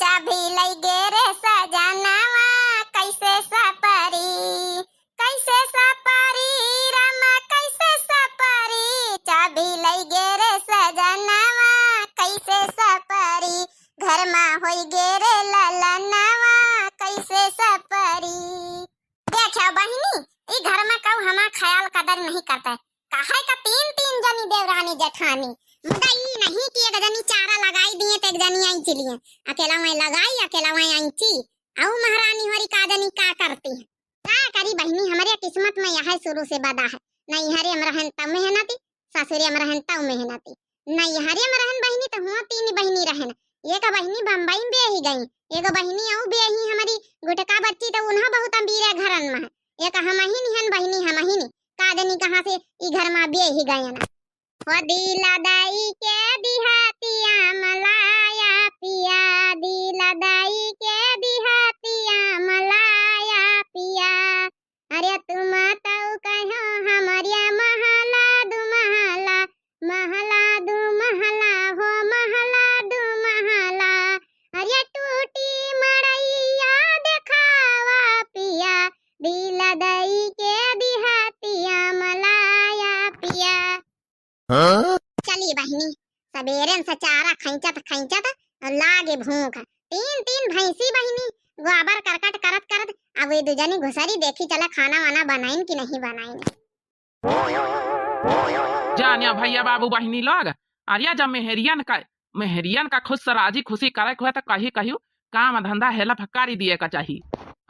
चाभी लई गे रे सजनवा कैसे सपरी रमा कैसे सपरी चाभी लई गे रे सजनवा कैसे सपरी घर में होई गे रे ललनवा कैसे सपरी। देखा बहिनी ई घर में कऊ हमार ख्याल कदर नहीं करता है काहे का तीन तीन जनी देवरानी जेठानी मुदा ई नहीं कि एक जनी चारा लगाई दिए तो एक जनी आई चलिए अकेला वहीं लगाई अकेला वहीं आई ची औ महारानी हरी का जनी का करती है का करी बहिनी हमारे किस्मत में यह शुरू से बदा है नहीं हरे हम रहन तब मेहनती ससुरे हम रहन तब मेहनती नहीं हरे हम रहन बहिनी तो हुआ तीन बहिनी रहन एक बहिनी बम्बई में बेही गई एक बहिनी औ बेही हमारी गुटका बच्ची तो उन्हा बहुत अमीर है घरन में एक हम ही निहन बहिनी हम ही नहीं का जनी कहां से ई घर में बेही गई ना हो दिला दाई के दिहातिया मलाया पिया दिला दाई के दिहातिया मलाया पिया अरे तुम तो कहो हमारिया महला दू महला महला दू महला हो महला दू महला अरे टूटी मड़ैया देखावा पिया दिला दाई के दिहातिया मलाया पिया। चली बहिनी सबेरे से चारा खैंचत लागे भूख तीन तीन भैंसी बहिनी गोबर करकट करत करत अब ये दुजनी घुसरी देखी चला खाना वाना बनाइन कि नहीं बनाइन। जानिया भैया बाबू बहिनी लोग अरिया जब मेहरियन का खुश राजी खुशी करे हुआ तो कही कहियो काम धंधा हेल्प कारी दिए का चाहिए।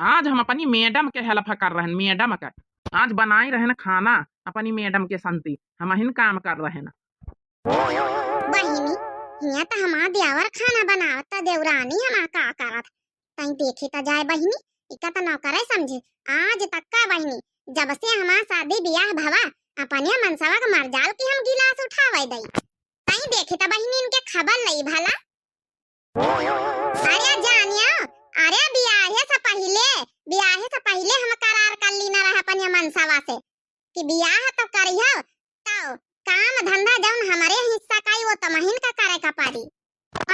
आज हम अपनी मैडम के हेल्प कर रहे हैं मैडम का आज बनाई रहे न खाना अपनी मैडम के संति हम हिन काम कर रहे न बहिनी हिया तो हमार देवर खाना बनावत देवरानी हमार का करत तई देखी त जाए बहिनी इका त न करे समझे आज तक का बहिनी जब से हमार शादी ब्याह भवा अपने मनसवा के मरजाल की हम गिलास उठावे दई तई देखी त बहिनी इनके खबर लई भला अरे जानियो अरे ब्याहे से पहले हम करार कर लीना रहा अपने मनसवा से कि ब्याह तो करियो तो काम धंधा जौन हमारे हिस्सा का वो तमहिन का करे का पारी।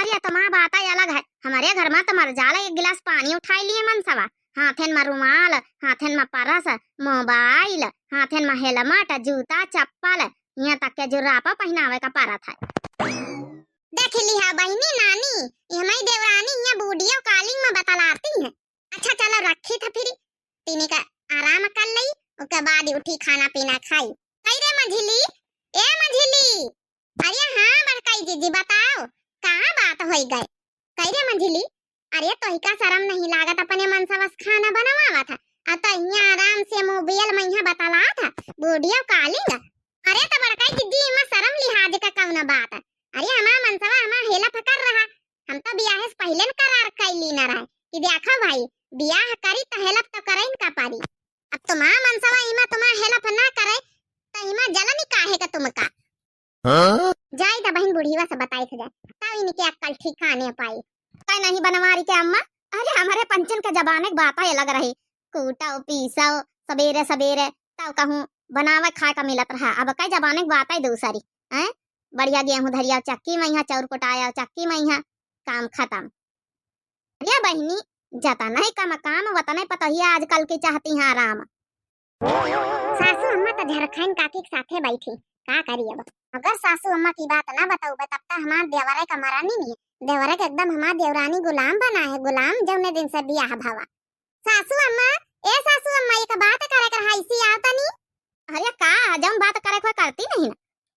अरे तुम्हारा बात ही अलग है हमारे घर में तो मरजाल एक गिलास पानी उठाई लिए मनसवा हाथन में रुमाल हाथन में परस मोबाइल हाथन में हेलमेट जूता चप्पल यहाँ तक के जुरापा पहनावे का पारा था। देख लिहा बहिनी नानी हमारी देवरानी यहाँ बूढ़िया कालिंग में बतलाती है। अच्छा चलो रखी था फिर तीने का आराम कर ली उसके बाद उठी खाना पीना खाई। कई रे मंझिली ए मंझिली अरे हाँ बड़काई जीजी बताओ कहाँ बात हो गए कई रे मंझिली अरे तो का शर्म नहीं लागत अपने मनसवा खाना बनवावा था अत यहाँ आराम से मोबाइल में यहाँ बतला था बूढ़िया कालिंग अरे तो बड़काई जीजी में शर्म लिहाज का कौन बात है अरे हमारा मनसवा हमारा हेल्प कर रहा हम तो ब्याह से पहले करार कर लीना रहा कि देखो भाई ब्याह करी तो हेल्प तो करे का पारी अब तुम्हारा मनसवा इमा तुम्हारा हेल्प ना करे तो इमा जलन काहे का तुमका जाई त बहन बुढ़ीवा से बताई थे जाए तब इनके अक्ल ठिकाने पाई कई नहीं बनवारी के अम्मा अरे हमारे पंचन के जबाने की बात अलग रही कूटाओ पीसाओ सबेरे सबेरे तब कहूँ बनावे खाए का मिलत रहा अब कई जबाने की बात है दूसरी हैं बढ़िया गेहूं धरिया चक्की में यहाँ चाउर कुटाया चक्की में यहाँ काम खत्म। अरे बहिनी जता नहीं काम वता नहीं पता ही आजकल की चाहती है आराम। सासू अम्मा तो झरखाइन काकी के साथे बैठी का करी अब अगर सासू अम्मा की बात ना बताऊ तब तक हमार देवरे का मरानी नहीं देवरे के एकदम हमार देवरानी गुलाम बना है गुलाम जौने दिन से ब्याह भवा। सासू अम्मा एक बात करे कर हाइसी आवता नहीं अरे का जौन बात करे कोई करती नहीं ना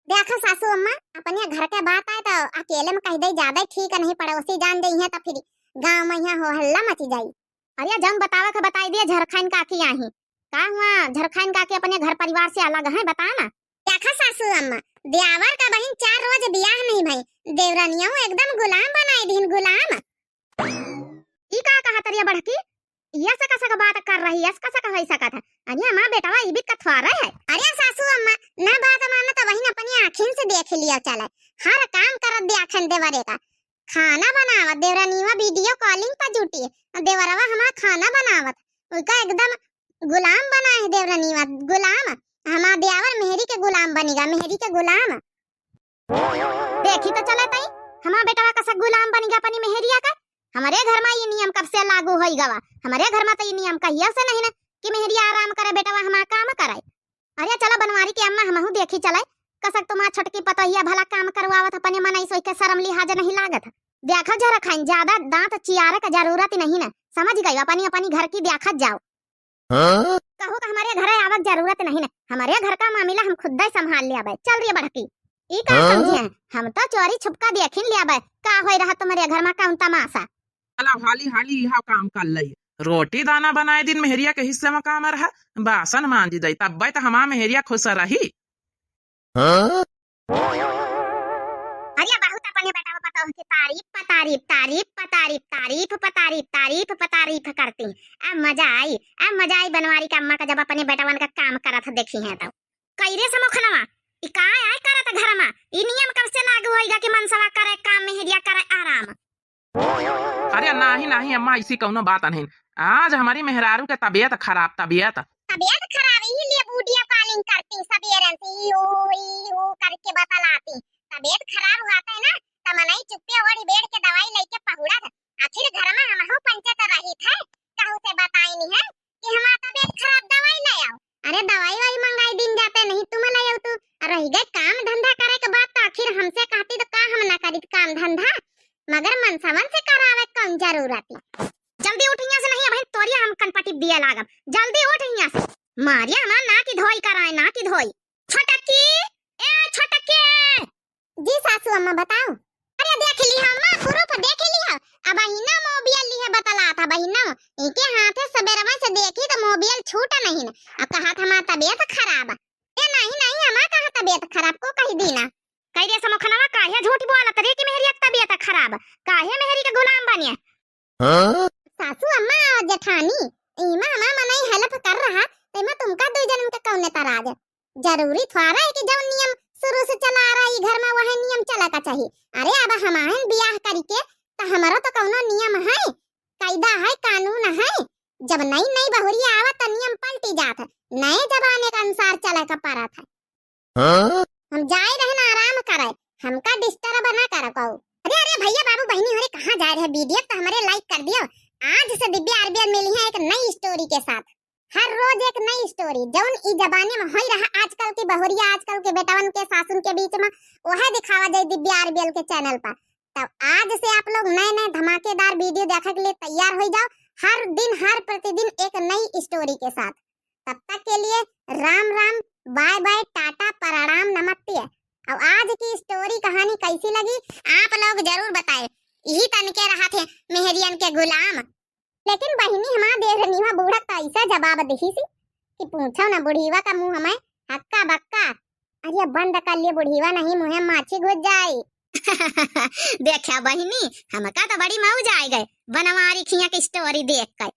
देखो सासू अम्मा अपने घर के बात आए तो अकेले में कह दे ज्यादा ठीक नहीं पड़ोसी जान दई है तो फिर गांव में यहाँ हो हल्ला मची जाई। अरे जम बतावे के बताई दिए झरखाइन काकी आई का हुआ झरखाइन काकी अपने घर परिवार से अलग है बता ना। देखो सासू अम्मा देवर का बहन 4 रोज ब्याह नहीं भाई देवरानियों एकदम गुलाम बनाई दिन गुलाम ई का कहा तरिया बढ़की ये सका बात कर रही है सका होई सका था अरे मां बेटावा ई भी कथवारा है। अरे सासू अम्मा ना बात माना तो वही अपनी आँखिन से देख लिया चला हर काम करत दे आखन देवरे का खाना बनावत देवरानीवा वीडियो कॉलिंग पर जुटी देवरवा हमारा खाना बनावत उसका एकदम गुलाम बना है देवरानीवा गुलाम हमारा देवर मेहरी के गुलाम बनेगा मेहरी के गुलाम देखी तो चला तई हमारा बेटा का गुलाम बनेगा अपनी मेहरिया का हमारे घर में ये नियम कब से लागू होई गवा? हमारे घर में तो ये नियम कहिया से नहीं ना कि मेहरिया आराम करे बेटवा हमारा काम कराए। अरे चलो बनवारी की अम्मा हमहू देखी चलाए कसक तुम्हारा छोटकी पतोहिया भला काम करवावत अपने मन ऐसो के शर्म लिहाज नहीं लागत। देखा जरा खाइन ज्यादा दांत चियारे का जरूरत ही नहीं ना, समझ गई? अपनी अपनी घर की देखत जाओ। कहो कि हमारे घर आवक जरूरत नहीं ना, हमारे घर का मामला हम खुद ही संभाल लिया बे। चल रही बड़की ई का समझे? हम तो चोरी छुपका देखिन लिया बे का होई रहा तुम्हारे घर में कौन तमाशा। चला हाली हाली यह काम कर लई। रोटी दाना बनाए दिन मेहरिया के हिस्से में काम रहा, बासन मांजी दई तब तो हमारा मेहरिया खुश रही। अरे बहुत अपने बेटा पता हो कि तारीफ पतारीफ तारीफ पतारीफ तारीफ पतारीफ तारीफ पतारीफ करती। अब मजा आई बनवारी का अम्मा का जब अपने बेटावन का काम करा था देखी है तो कईरे से मोखनवा ई का आय करा था घर में। ई नियम कब से लागू होएगा कि मनसवा करे काम मेहरिया करे आराम? अरे नहीं अम्मा ऐसी कौनो बात नहीं। आज हमारी मेहरारू के तबीयत खराब तबीयत खराब इसीलिए वीडियो कॉलिंग करती सबेरन से ई करके बतलाती। तबीयत खराब होता है ना त मनई चुप्पे ओड़ी बेड के दवाई लेके पहुड़ा था। आखिर घर में हमहु पंचायत रही थे कहू से बताई नहीं है कि हमारा तबीयत खराब दवाई ले आओ। अरे दवाई वाई मंगाई दिन जाते नहीं तुम ले आओ तू। रही गए काम धंधा करे के बात तो आखिर हमसे कहती तो का हम ना करी काम धंधा, मगर मनसवन से करावे कौन जरूरत है। जल्दी उठ यहां से नहीं भाई तोरिया हम कनपटी दिए लागब। जल्दी उठ यहां से। मारिया ना ना की धोई कराए ना की धोई। छोटकी ए छोटकी। जी सासू अम्मा बताओ। अरे देख ली अम्मा प्रूफ देख ली है। अब बहिना मोबाइल ली है बतला था बहिना इनके हाथ से सबेरवा से देखी तो मोबाइल छूटा नहीं ना। अब कहा था हमारा तबीयत खराब। ए नहीं हमारा कहा तबीयत खराब को कही दी ना। कही रे समखनवा काहे झूठ बोला तरे की मेहरी तबीयत खराब काहे मेहरी के गुलाम बनिया। सासू अम्मा जेठानी इमा हमा मनई हेल्प कर रहा तेमा तुमका दो जन्म के कौन तराज जरूरी थोड़ा है कि जो नियम शुरू से चला आ रहा है घर में वह नियम चला का चाहिए। अरे अब हमारे ब्याह करके तो हमारा तो कौनो नियम है कायदा है कानून है। जब नई नई बहुरिया आवत तो नियम पलटी जात है, नए जमाने के अनुसार चला का पारा था। हम जाए रहना आराम करे हमका डिस्टर्ब ना कर को। अरे भैया बाबू बहनी होरे कहां जा रहे वीडियो तो हमारे लाइक कर दियो। आज से दिव्या आरबीएल मिली है एक नई स्टोरी के साथ। हर रोज एक नई स्टोरी जौन ई जमाने में होई रहा आजकल की बहुरिया आजकल के बेटावन के सासुन के बीच में वह दिखावा जाए दिव्या आरबीएल के चैनल पर। तब आज से आप लोग नए नए धमाकेदार वीडियो देखने के लिए तैयार हो जाओ। हर दिन हर प्रतिदिन एक नई स्टोरी के साथ। तब तक के लिए राम राम बाय बाय टाटा प्रणाम नमस्ते। अब आज की स्टोरी कहानी कैसी लगी आप लोग जरूर बताएं। यही तनके रहा थे मेहरियन के गुलाम। लेकिन बहिनी हमारा देवरनीवा बूढ़ा कैसा जवाब दिही सी कि पूछो ना बुढ़ीवा का मुंह हमें हक्का बक्का। अरे बंद कर लिए बुढ़ीवा नहीं मुंह माछी घुस जाए। देखा बहिनी हमका तो बड़ी मौज आ गए बनवारी खिया की स्टोरी देख कर।